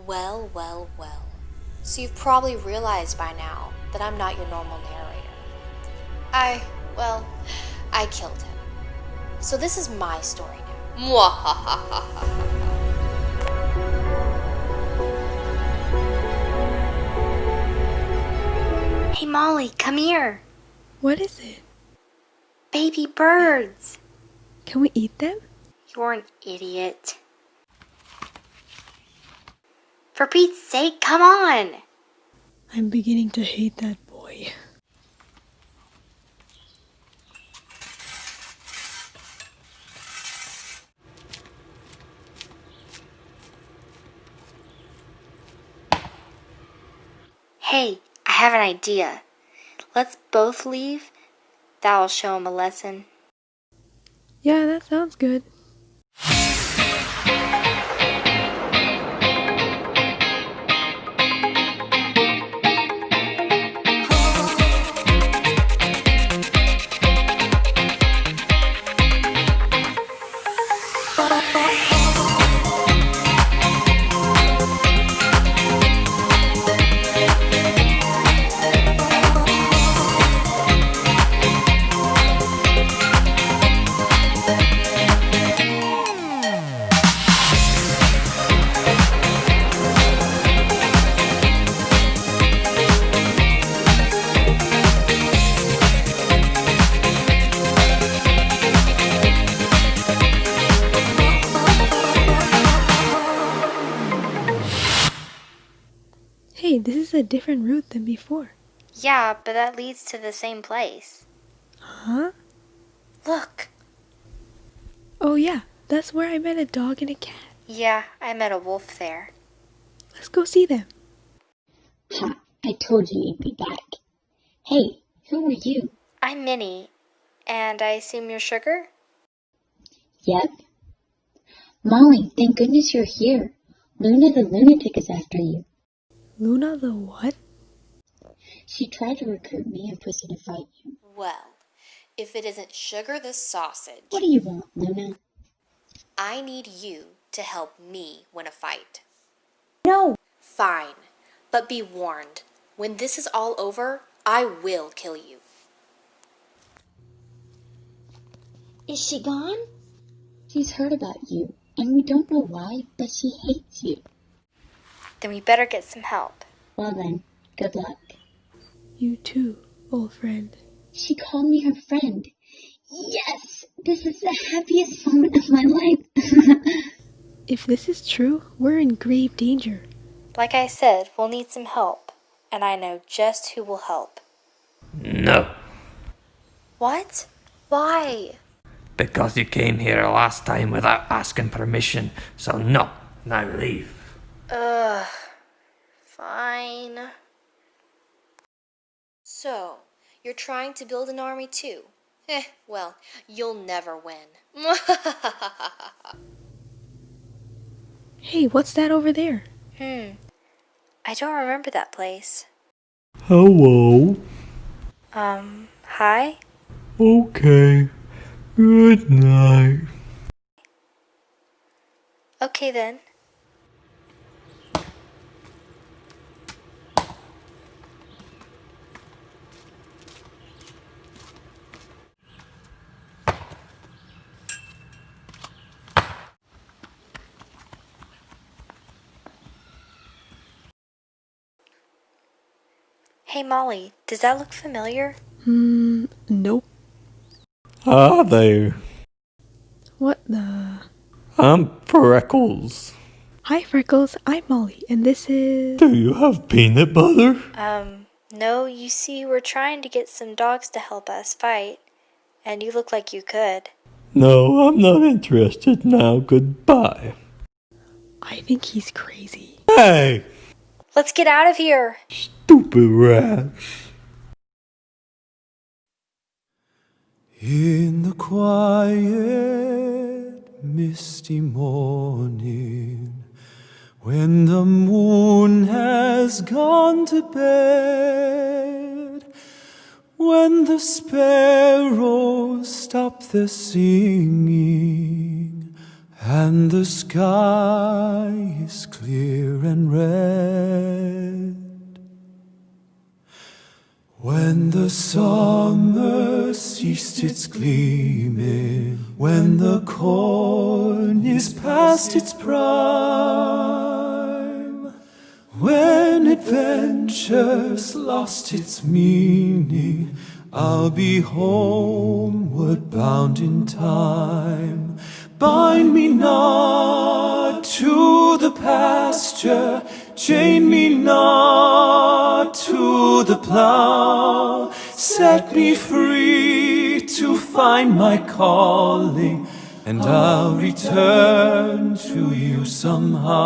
Well, well, well. So you've probably realized by now that I'm not your normal narrator. Well, I killed him. So this is my story now. Mwahahaha. Hey Molly, come here. What is it? Baby birds. Can we eat them? You're an idiot. For Pete's sake, come on! I'm beginning to hate that boy. Hey, I have an idea. Let's both leave. That'll show him a lesson. Yeah, that sounds good. Hey, this is a different route than before. Yeah, but that leads to the same place. Huh? Look. Oh yeah, that's where I met a dog and a cat. Yeah, I met a wolf there. Let's go see them. Ha, I told you you'd be back. Hey, who are you? I'm Minnie, and I assume you're Sugar? Yep. Molly, thank goodness you're here. Luna the lunatic is after you. Luna the what? She tried to recruit me and push me to fight you. Well, if it isn't Sugar the sausage, What do you want, Luna? I need you to help me win a fight. No! Fine, but be warned. When this is all over, I will kill you. Is she gone? She's heard about you, and we don't know why, but she hates you. Then we better get some help. Well then, good luck. You too, old friend. She called me her friend. Yes! This is the happiest moment of my life. If this is true, we're in grave danger. Like I said, we'll need some help, and I know just who will help. No, What? Why? because you came here last time without asking permission, so no, now leave. Ugh. Fine. So, you're trying to build an army too? Well, you'll never win. Hey, what's that over there? I don't remember that place. Hello. Hi? Okay. Good night. Okay then. Hey Molly, does that look familiar? Nope. Hi there. What the? I'm Freckles. Hi, Freckles. I'm Molly, and this is... Do you have peanut butter? No, you see, we're trying to get some dogs to help us fight, and you look like you could. No, I'm not interested now. Goodbye. I think he's crazy. Hey! Let's get out of here! Stupid rats. In the quiet, misty morning, when the moon has gone to bed, when the sparrows stop their singing and the sky is clear and red. When the summer ceased its gleaming, when the corn is past its prime, when adventure's lost its meaning, I'll be homeward bound in time. Bind me not to the pasture, chain me not to the plow. Set me free to find my calling, and I'll return to you somehow.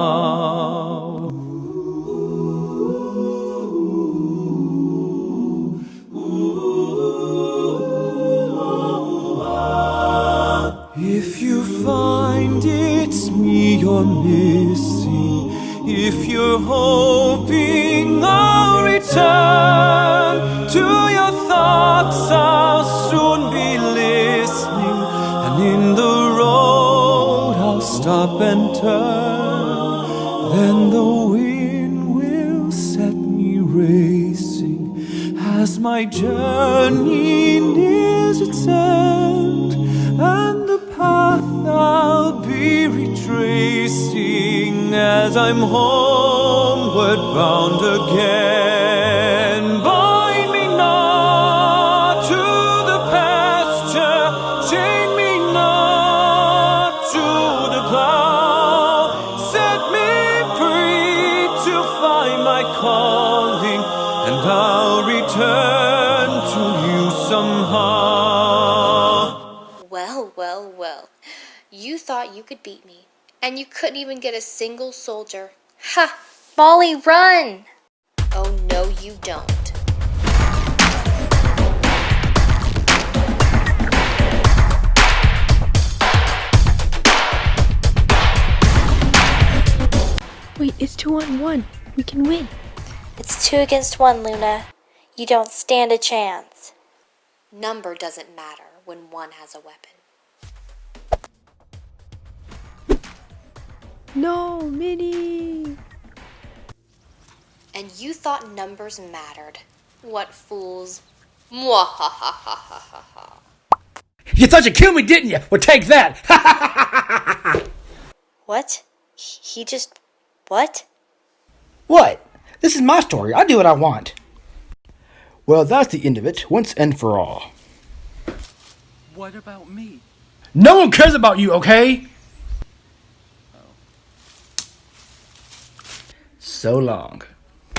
If you find it's me you're missing, if you're hoping I'll return to your thoughts, I'll soon be listening, and in the road I'll stop and turn. Then the wind will set me racing as my journey nears its end, and the path I'll be retracing as I'm homeward bound again. Bind me not to the pasture, chain me not to the plow. Set me free to find my calling, and I'll return to you somehow. Well. You thought you could beat me, and you couldn't even get a single soldier. Ha! Molly, run! Oh, no, you don't. Wait, it's 2-on-1. We can win. It's 2 against 1, Luna. You don't stand a chance. Number doesn't matter when one has a weapon. No, Minnie! And you thought numbers mattered. What fools. Mwahahahaha. You thought you'd kill me, didn't you? Well, take that! What? He just... what? What? This is my story. I do what I want. Well, that's the end of it, once and for all. What about me? No one cares about you, okay? So long.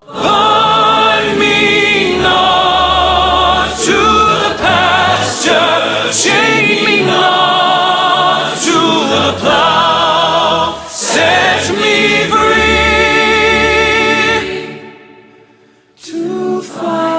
Bind me not to the pasture, chain me not to the plow. Set me free to find